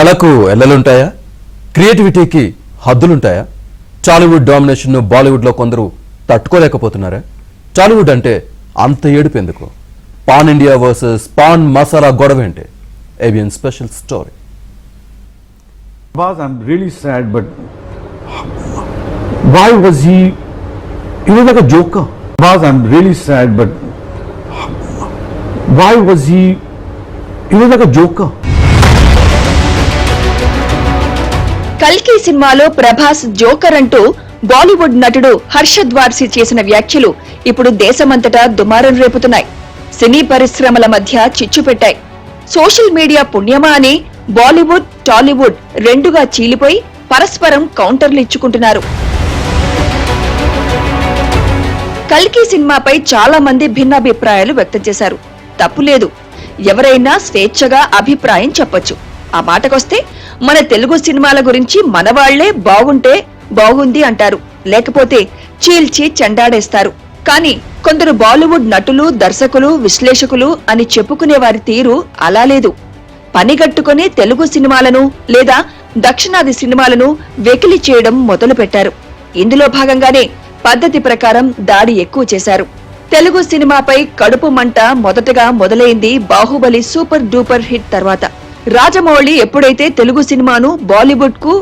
కళకు ఎల్లలుంటాయా? క్రియేటివిటీకి హద్దులుంటాయా? టాలీవుడ్ డామినేషన్ ను బాలీవుడ్ లో కొందరు తట్టుకోలేకపోతున్నారా? టాలీవుడ్ అంటే అంత ఏడుపు ఎందుకు? Pan India versus pan masala గొడవ ఏంటి? ABN special story. Boss, I'm really sad, but why was he was like a joker. Boss, I'm really sad, but why was he was like a joker. కల్కి సినిమాలో Prabhas joker అంటూ బాలీవుడ్ నటుడు హర్షద్ వార్సి చేసిన వ్యాఖ్యలు ఇప్పుడు దేశమంతటా దుమారం రేపుతున్నాయి. సినీ పరిశ్రమల మధ్య చిచ్చు పెట్టాయి. సోషల్ మీడియా పుణ్యమా అని బాలీవుడ్, టాలీవుడ్ రెండుగా చీలిపోయి పరస్పరం కౌంటర్లు ఇచ్చుకుంటున్నారు. కల్కి సినిమాపై చాలా మంది భిన్నాభిప్రాయాలు వ్యక్తం చేశారు. తప్పులేదు, ఎవరైనా స్వేచ్ఛగా అభిప్రాయం చెప్పొచ్చు. ఆ మాటకొస్తే మన తెలుగు సినిమాల గురించి మనవాళ్లే బాగుంటే బాగుంది అంటారు, లేకపోతే చీల్చి చెండాడేస్తారు. కానీ కొందరు బాలీవుడ్ నటులు, దర్శకులు, విశ్లేషకులు అని చెప్పుకునే వారి తీరు అలా లేదు. పనిగట్టుకుని తెలుగు సినిమాలను లేదా దక్షిణాది సినిమాలను వెకిలి చేయడం మొదలు పెట్టారు. ఇందులో భాగంగానే పద్ధతి ప్రకారం దాడి ఎక్కువ చేశారు. తెలుగు సినిమాపై కడుపు మంట మొదటగా మొదలైంది బాహుబలి సూపర్ డూపర్ హిట్ తర్వాత. రాజమౌళి ఎప్పుడైతే తెలుగు సినిమాను బాలీవుడ్ కు,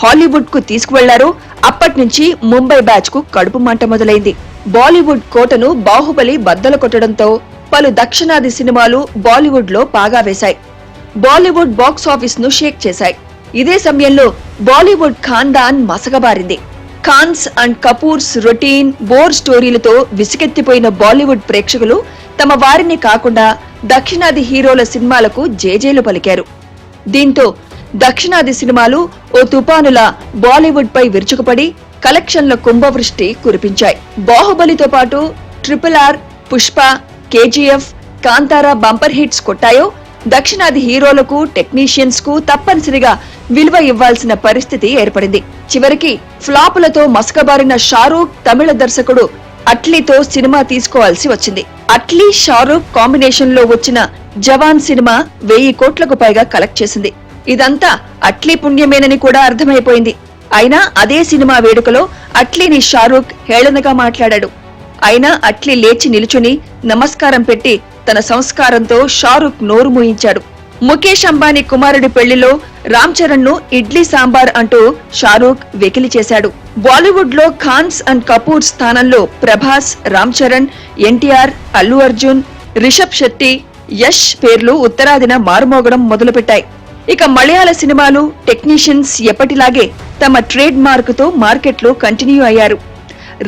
హాలీవుడ్ కు తీసుకువెళ్లారో అప్పట్నుంచి ముంబై బ్యాచ్ కు కడుపు మంట మొదలైంది. బాలీవుడ్ కోటను బాహుబలి బద్దలు కొట్టడంతో పలు దక్షిణాది సినిమాలు బాలీవుడ్ లో పాగా వేశాయి. బాలీవుడ్ బాక్స్ ఆఫీస్ ను షేక్ చేశాయి. ఇదే సమయంలో బాలీవుడ్ ఖాందాన్ మసగబారింది. Khans and Kapoors routine, bore స్టోరీలతో విసుగెత్తిపోయిన బాలీవుడ్ ప్రేక్షకులు తమ వారిని కాకుండా దక్షిణాది హీరోల సినిమాలకు జేజేలు పలికారు. దీంతో దక్షిణాది సినిమాలు ఓ తుపానులా బాలీవుడ్ పై విరుచుకుపడి కలెక్షన్ల కుంభవృష్టి కురిపించాయి. బాహుబలితో పాటు RRR, Pushpa, KGF, Kantara bumper hits కొట్టాయో దక్షిణాది హీరోలకు, టెక్నీషియన్స్ కు తప్పనిసరిగా విలువ ఇవ్వాల్సిన పరిస్థితి ఏర్పడింది. చివరికి ఫ్లాపులతో మసకబారిన షారూక్ తమిళ దర్శకుడు అట్లీతో సినిమా తీసుకోవాల్సి వచ్చింది. అట్లీ, షారూక్ కాంబినేషన్ లో వచ్చిన జవాన్ సినిమా 1000 కోట్లకు పైగా కలెక్ట్ చేసింది. ఇదంతా అట్లీ పుణ్యమేనని కూడా అర్థమైపోయింది. అయినా అదే సినిమా వేడుకలో అట్లీని షారూక్ హేళనగా మాట్లాడాడు. అయినా అట్లీ లేచి నిలుచుని నమస్కారం పెట్టి తన సంస్కారంతో షారూక్ నోరు మూయించాడు. ముఖేష్ అంబానీ కుమారుడి పెళ్లిలో రామ్ చరణ్ ను ఇడ్లీ సాంబార్ అంటూ షారూక్ వెకిలి చేశాడు. బాలీవుడ్ లో ఖాన్స్ అండ్ కపూర్ స్థానంలో ప్రభాస్, రామ్ చరణ్, ఎన్టీఆర్, అల్లు అర్జున్, రిషబ్ శెట్టి, యష్ పేర్లు ఉత్తరాదిన మారుమోగడం మొదలుపెట్టాయి. ఇక మలయాళ సినిమాలు, టెక్నీషియన్స్ ఎప్పటిలాగే తమ ట్రేడ్ మార్క్ తో మార్కెట్లో కంటిన్యూ అయ్యారు.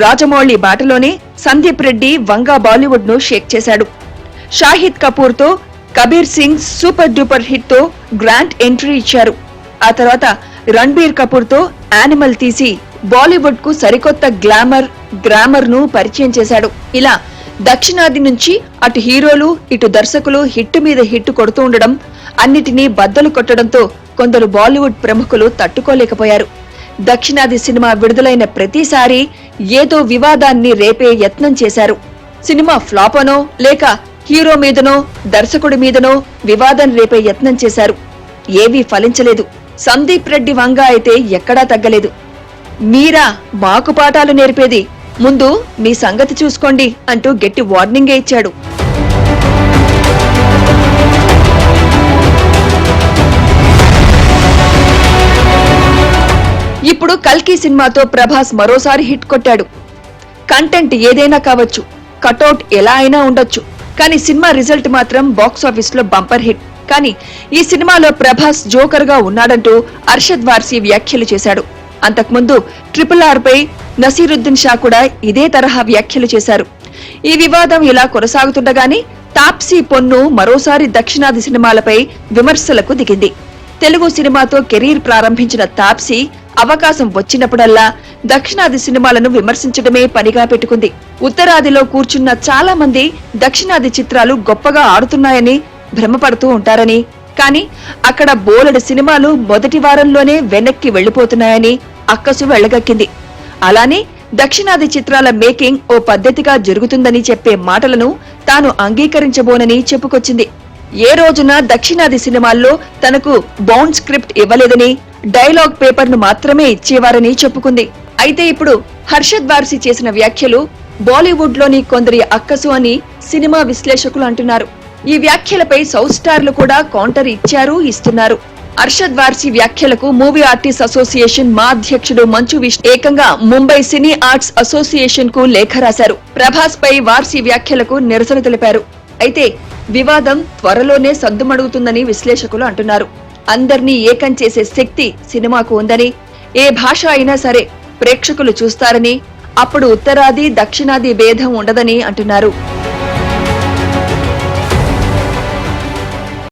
రాజమౌళి బాటలోనే సందీప్ రెడ్డి వంగా బాలీవుడ్ ను షేక్ చేశాడు. షాహిద్ కపూర్ తో Kabir Singh super duper hit తో గ్రాండ్ ఎంట్రీ ఇచ్చారు. ఆ తర్వాత రణ్బీర్ కపూర్ తో యానిమల్ తీసి బాలీవుడ్ కు సరికొత్త గ్రామర్ ను పరిచయం చేశాడు. ఇలా దక్షిణాది నుంచి అటు హీరోలు, ఇటు దర్శకులు హిట్ మీద హిట్ కొడుతూ ఉండడం, అన్నిటినీ బద్దలు కొట్టడంతో కొందరు బాలీవుడ్ ప్రముఖులు తట్టుకోలేకపోయారు. దక్షిణాది సినిమా విడుదలైన ప్రతిసారి ఏదో వివాదాన్ని రేపే యత్నం చేశారు. సినిమా ఫ్లాప్ అనో లేక హీరో మీదనో దర్శకుడి మీదనో వివాదం రేపే యత్నం చేశారు. ఏవీ ఫలించలేదు. సందీప్ రెడ్డి వంగ అయితే ఎక్కడా తగ్గలేదు. మీరా మాకు పాఠాలు నేర్పేది, ముందు మీ సంగతి చూసుకోండి అంటూ గట్టి వార్నింగే ఇచ్చాడు. ఇప్పుడు కల్కి సినిమాతో ప్రభాస్ మరోసారి హిట్ కొట్టాడు. కంటెంట్ ఏదైనా కావచ్చు, కటౌట్ ఎలా అయినా ఉండొచ్చు, కానీ సినిమా రిజల్ట్ మాత్రం బాక్స్ ఆఫీస్ లో బంపర్ హిట్. కానీ ఈ సినిమాలో ప్రభాస్ జోకర్ గా ఉన్నాడంటూ హర్షద్ వార్సి వ్యాఖ్యలు చేశాడు. అంతకుముందు RRR పై నసీరుద్దీన్ షా కూడా ఇదే తరహా వ్యాఖ్యలు చేశారు. ఈ వివాదం ఇలా కొనసాగుతుండగానే తాప్సీ పొన్ను మరోసారి దక్షిణాది సినిమాలపై విమర్శలకు దిగింది. తెలుగు సినిమాతో కెరీర్ ప్రారంభించిన తాప్సీ అవకాశం వచ్చినప్పుడల్లా దక్షిణాది సినిమాలను విమర్శించడమే పనిగా పెట్టుకుంది. ఉత్తరాదిలో కూర్చున్న చాలా మంది దక్షిణాది చిత్రాలు గొప్పగా ఆడుతున్నాయని భ్రమపడుతూ ఉంటారని, కానీ అక్కడ బోలెడు సినిమాలు మొదటి వారంలోనే వెనక్కి వెళ్లిపోతున్నాయని అక్కసు వెళ్లగక్కింది. అలానే దక్షిణాది చిత్రాల మేకింగ్ ఓ పద్ధతిగా జరుగుతుందని చెప్పే మాటలను తాను అంగీకరించబోనని చెప్పుకొచ్చింది. ఏ రోజున దక్షిణాది సినిమాల్లో తనకు బౌండ్ స్క్రిప్ట్ ఇవ్వలేదని, డైలాగ్ పేపర్ ను మాత్రమే ఇచ్చేవారని చెప్పుకుంది. అయితే ఇప్పుడు హర్షద్ వార్సి చేసిన వ్యాఖ్యలు బాలీవుడ్ లోని కొందరి అక్కసు అని సినిమా విశ్లేషకులు అంటున్నారు. ఈ వ్యాఖ్యలపై సౌత్ స్టార్లు కూడా కౌంటర్ ఇచ్చారు, ఇస్తున్నారు. అర్షద్ వార్సి వ్యాఖ్యలకు మూవీ ఆర్టిస్ట్ అసోసియేషన్ మా అధ్యక్షుడు మంచు విష్ణు ఏకంగా ముంబై సినీ ఆర్ట్స్ అసోసియేషన్ కు లేఖ రాశారు. ప్రభాస్ పై వార్సి వ్యాఖ్యలకు నిరసన తెలిపారు. అయితే వివాదం త్వరలోనే సద్దుమడుగుతుందని విశ్లేషకులు అంటున్నారు. అందర్నీ ఏకం చేసే శక్తి సినిమాకు ఉందని, ఏ భాష అయినా సరే ప్రేక్షకులు చూస్తారని, అప్పుడు ఉత్తరాది దక్షిణాది భేదం ఉండదని అంటున్నారు.